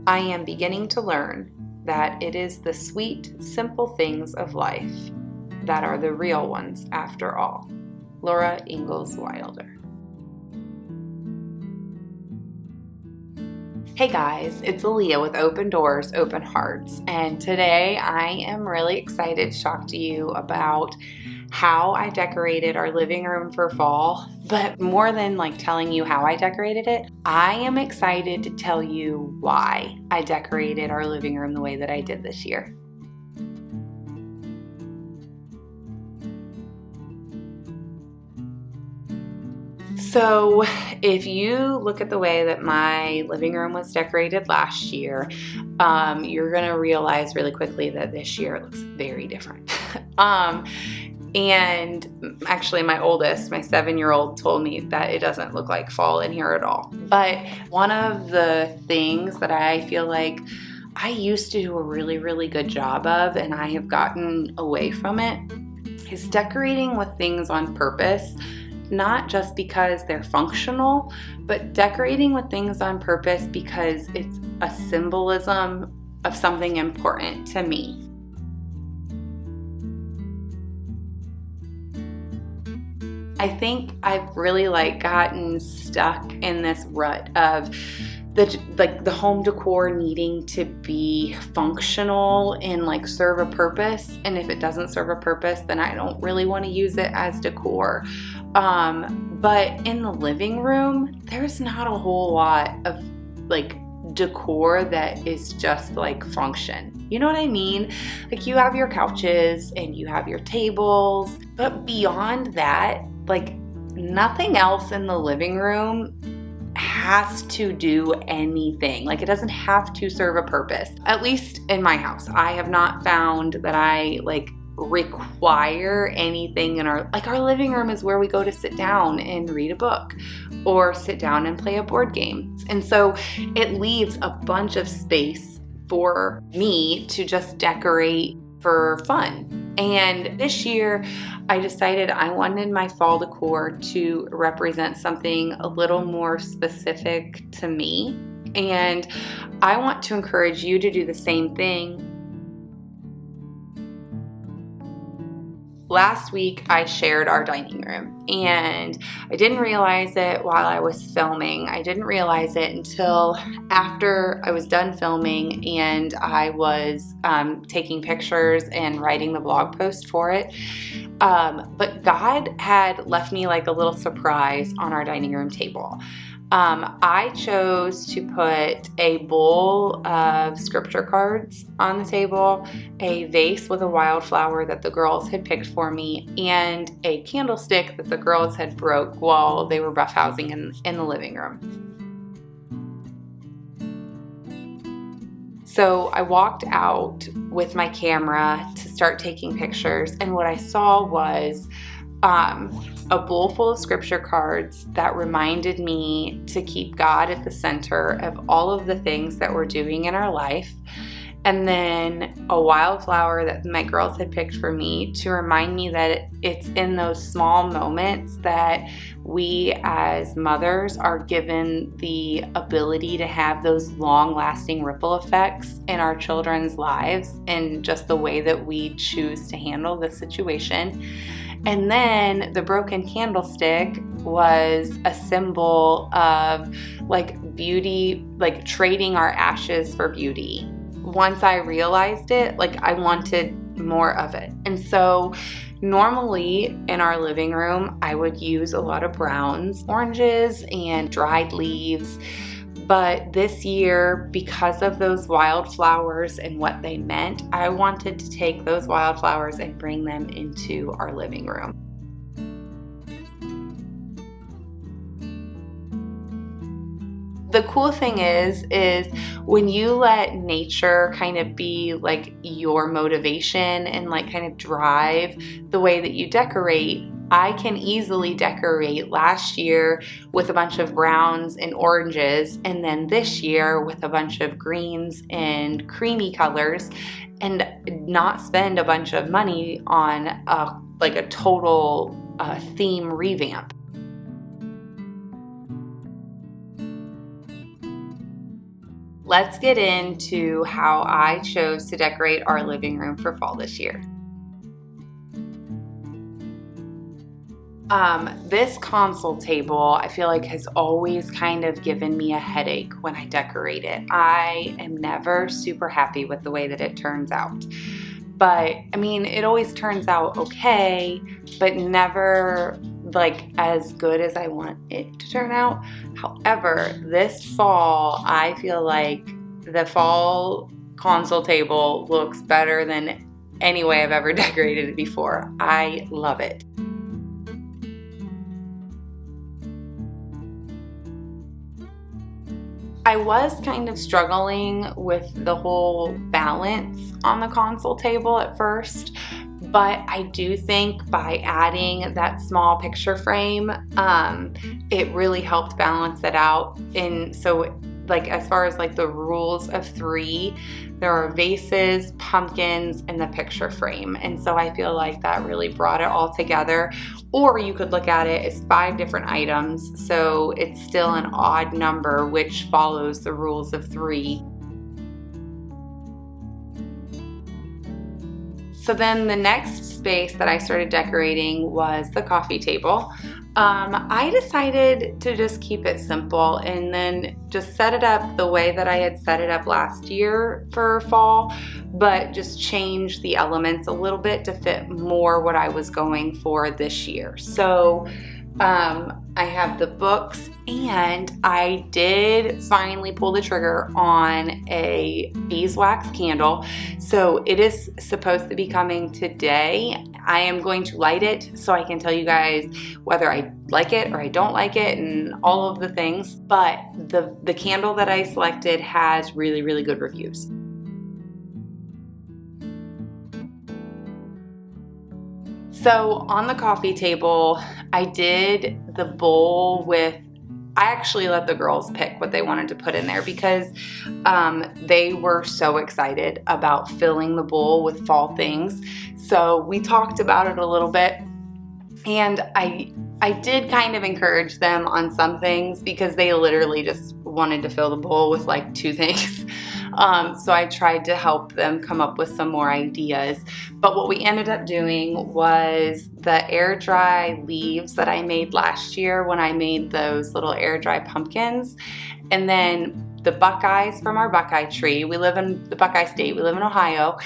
I am beginning to learn that it is the sweet, simple things of life that are the real ones after all. Laura Ingalls Wilder. Hey guys, it's Aaliyah with Open Doors, Open Hearts, and today I am really excited to talk to you about how I decorated our living room for fall. But more than telling you how I decorated it, I am excited to tell you why I decorated our living room the way that I did this year. So if you look at the way that my living room was decorated last year, you're going to realize really quickly that this year it looks very different. And actually my oldest, my 7-year-old, told me that it doesn't look like fall in here at all. But one of the things that I feel like I used to do a really, really good job of, and I have gotten away from it, is decorating with things on purpose. Not just because they're functional, but decorating with things on purpose because it's a symbolism of something important to me. I think I've really gotten stuck in this rut of the home decor needing to be functional and serve a purpose, and if it doesn't serve a purpose, then I don't really want to use it as decor. But in the living room, there's not a whole lot of decor that is just function. You know what I mean? You have your couches and you have your tables, but beyond that, nothing else in the living room has to do anything. It doesn't have to serve a purpose. At least in my house, I have not found that I require anything in our living room is where we go to sit down and read a book or sit down and play a board game. And so it leaves a bunch of space for me to just decorate for fun. And this year, I decided I wanted my fall decor to represent something a little more specific to me. And I want to encourage you to do the same thing. Last week, I shared our dining room, and I didn't realize it while I was filming. I didn't realize it until after I was done filming and I was taking pictures and writing the blog post for it. But God had left me a little surprise on our dining room table. I chose to put a bowl of scripture cards on the table, a vase with a wildflower that the girls had picked for me, and a candlestick that the girls had broke while they were roughhousing in the living room. So I walked out with my camera to start taking pictures, and what I saw was a bowl full of scripture cards that reminded me to keep God at the center of all of the things that we're doing in our life. And then a wildflower that my girls had picked for me to remind me that it's in those small moments that we as mothers are given the ability to have those long-lasting ripple effects in our children's lives and just the way that we choose to handle the situation. And then the broken candlestick was a symbol of beauty, trading our ashes for beauty. Once I realized it, I wanted more of it. And so normally in our living room, I would use a lot of browns, oranges, and dried leaves. But this year, because of those wildflowers and what they meant, I wanted to take those wildflowers and bring them into our living room. The cool thing is when you let nature kind of be your motivation and kind of drive the way that you decorate, I can easily decorate last year with a bunch of browns and oranges, and then this year with a bunch of greens and creamy colors, and not spend a bunch of money on a total theme revamp. let's get into how I chose to decorate our living room for fall this year. This console table, I feel like has always kind of given me a headache when I decorate it. I am never super happy with the way that it turns out. But I mean, it always turns out okay, but never like as good as I want it to turn out. However, this fall, I feel like the fall console table looks better than any way I've ever decorated it before. I love it. I was kind of struggling with the whole balance on the console table at first, but I do think by adding that small picture frame, it really helped balance it out. And so like as far as like the rules of 3, there are vases, pumpkins, and the picture frame. And so I feel like that really brought it all together. Or you could look at it as 5 different items, so it's still an odd number, which follows the rules of 3. So then the next space that I started decorating was the coffee table. I decided to just keep it simple and then just set it up the way that I had set it up last year for fall, but just change the elements a little bit to fit more what I was going for this year. So I have the books, and I did finally pull the trigger on a beeswax candle. So it is supposed to be coming today. I am going to light it so I can tell you guys whether I like it or I don't like it and all of the things. But the candle that I selected has really, really good reviews. So on the coffee table, I did the bowl with, I actually let the girls pick what they wanted to put in there because they were so excited about filling the bowl with fall things. So we talked about it a little bit, and I did kind of encourage them on some things because they literally just wanted to fill the bowl with like 2 things. So I tried to help them come up with some more ideas. But what we ended up doing was the air dry leaves that I made last year when I made those little air dry pumpkins. And then the buckeyes from our buckeye tree. We live in the Buckeye State. We live in Ohio,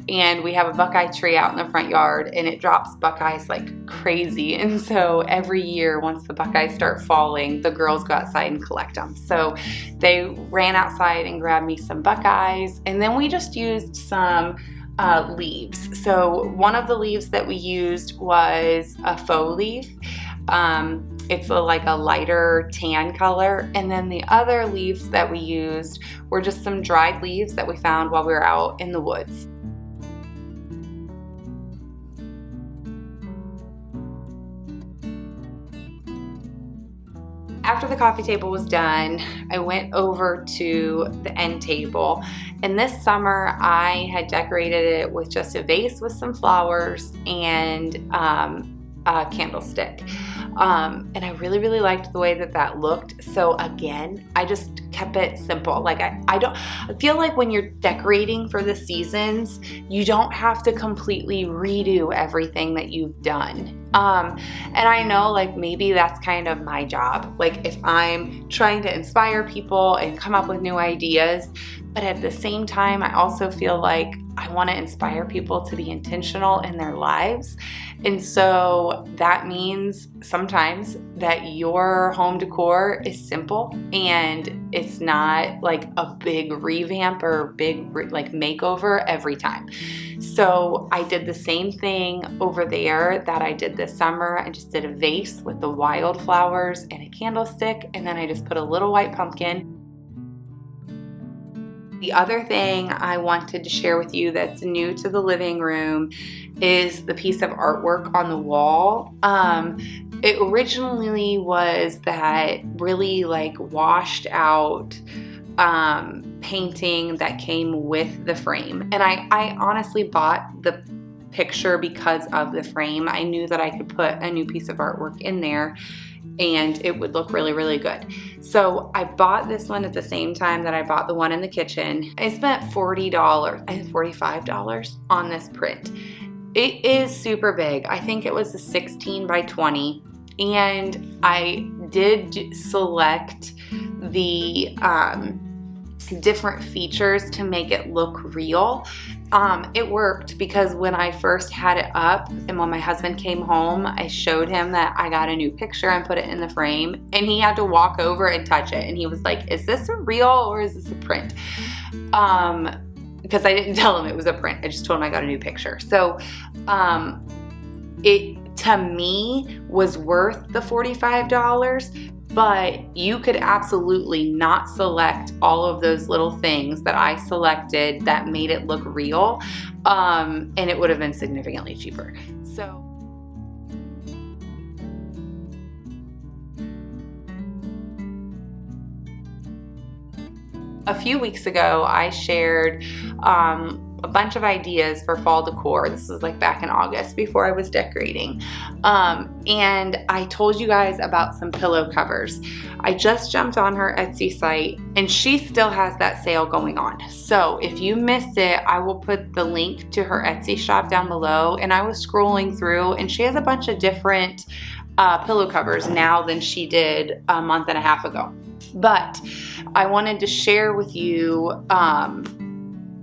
and we have a buckeye tree out in the front yard, and it drops buckeyes like crazy. And so every year, once the buckeyes start falling, the girls go outside and collect them. So they ran outside and grabbed me some buckeyes, and then we just used some leaves. So one of the leaves that we used was a faux leaf. It's like a lighter tan color. And then the other leaves that we used were just some dried leaves that we found while we were out in the woods. After the coffee table was done, I went over to the end table. And this summer, I had decorated it with just a vase with some flowers and a candlestick. And I really, really liked the way that looked. So again, I just kept it simple. Like I feel like when you're decorating for the seasons, you don't have to completely redo everything that you've done. And I know like maybe that's kind of my job. Like if I'm trying to inspire people and come up with new ideas, but at the same time, I also feel like I want to inspire people to be intentional in their lives. And so that means sometimes that your home decor is simple and it's not like a big revamp or big like makeover every time. So I did the same thing over there that I did this summer. I just did a vase with the wildflowers and a candlestick, and then I just put a little white pumpkin. The other thing I wanted to share with you that's new to the living room is the piece of artwork on the wall. It originally was that really like washed out painting that came with the frame. And I honestly bought the picture because of the frame. I knew that I could put a new piece of artwork in there. and it would look really, really good. So I bought this one at the same time that I bought the one in the kitchen. I spent $40, I think $45 on this print. It is super big. I think it was a 16 by 20. And I did select the different features to make it look real. It worked because when I first had it up and when my husband came home, I showed him that I got a new picture and put it in the frame, and he had to walk over and touch it, and he was like, is this a real or is this a print? Because I didn't tell him it was a print. I just told him I got a new picture. So it to me was worth the $45, but you could absolutely not select all of those little things that I selected that made it look real, and it would have been significantly cheaper. So a few weeks ago, I shared a bunch of ideas for fall decor. This was like back in August before I was decorating. And I told you guys about some pillow covers. I just jumped on her Etsy site and she still has that sale going on. So if you missed it, I will put the link to her Etsy shop down below. And I was scrolling through and she has a bunch of different pillow covers now than she did a month and a half ago. But I wanted to share with you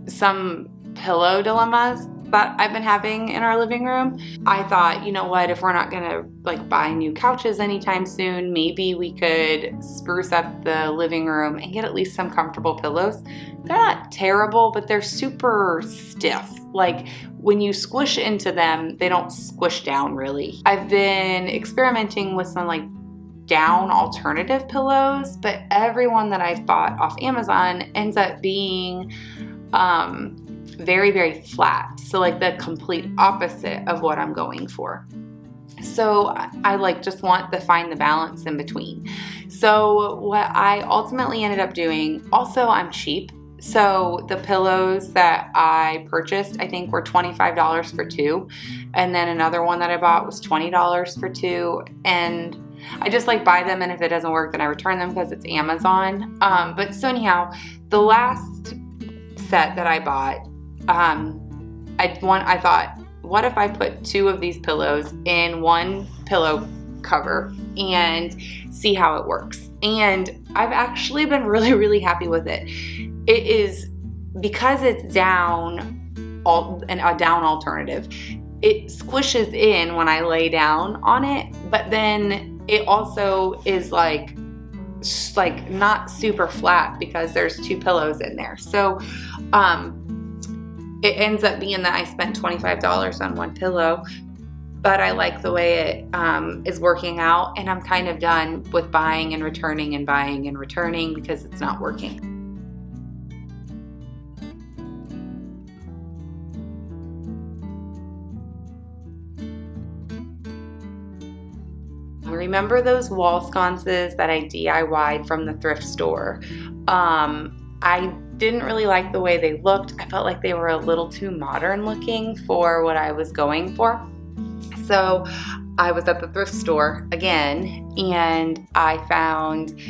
some pillow dilemmas that I've been having in our living room. I thought, you know what, if we're not gonna like buy new couches anytime soon, maybe we could spruce up the living room and get at least some comfortable pillows. They're not terrible, but they're super stiff. Like when you squish into them, they don't squish down really. I've been experimenting with some like down alternative pillows, but every one that I've bought off Amazon ends up being very, very flat. So like the complete opposite of what I'm going for. So I like just want to find the balance in between. So what I ultimately ended up doing, also I'm cheap. So the pillows that I purchased, I think were $25 for two. And then another one that I bought was $20 for two. And I just like buy them, and if it doesn't work, then I return them because it's Amazon. But so anyhow, the last set that I bought, I thought, what if I put two of these pillows in one pillow cover and see how it works? And I've actually been really, really happy with it. It is, because it's down, a down alternative, it squishes in when I lay down on it, but then it also is like not super flat because there's two pillows in there. So it ends up being that I spent $25 on one pillow, but I like the way it is working out, and I'm kind of done with buying and returning and buying and returning because it's not working. Remember those wall sconces that I DIY'd from the thrift store? I didn't really like the way they looked. I felt like they were a little too modern looking for what I was going for. So I was at the thrift store again, and I found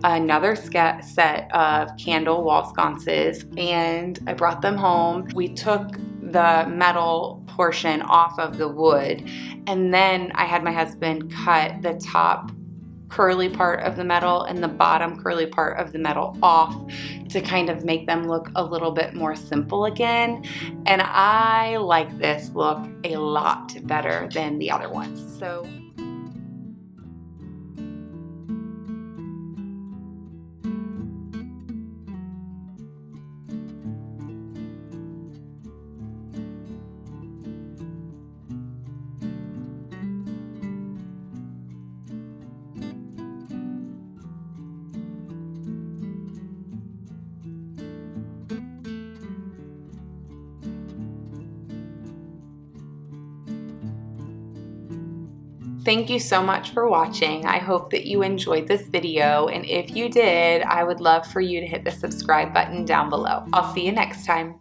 another set of candle wall sconces, and I brought them home. We took the metal portion off of the wood, and then I had my husband cut the top curly part of the metal and the bottom curly part of the metal off to kind of make them look a little bit more simple again. And I like this look a lot better than the other ones. So thank you so much for watching. I hope that you enjoyed this video, and if you did, I would love for you to hit the subscribe button down below. I'll see you next time.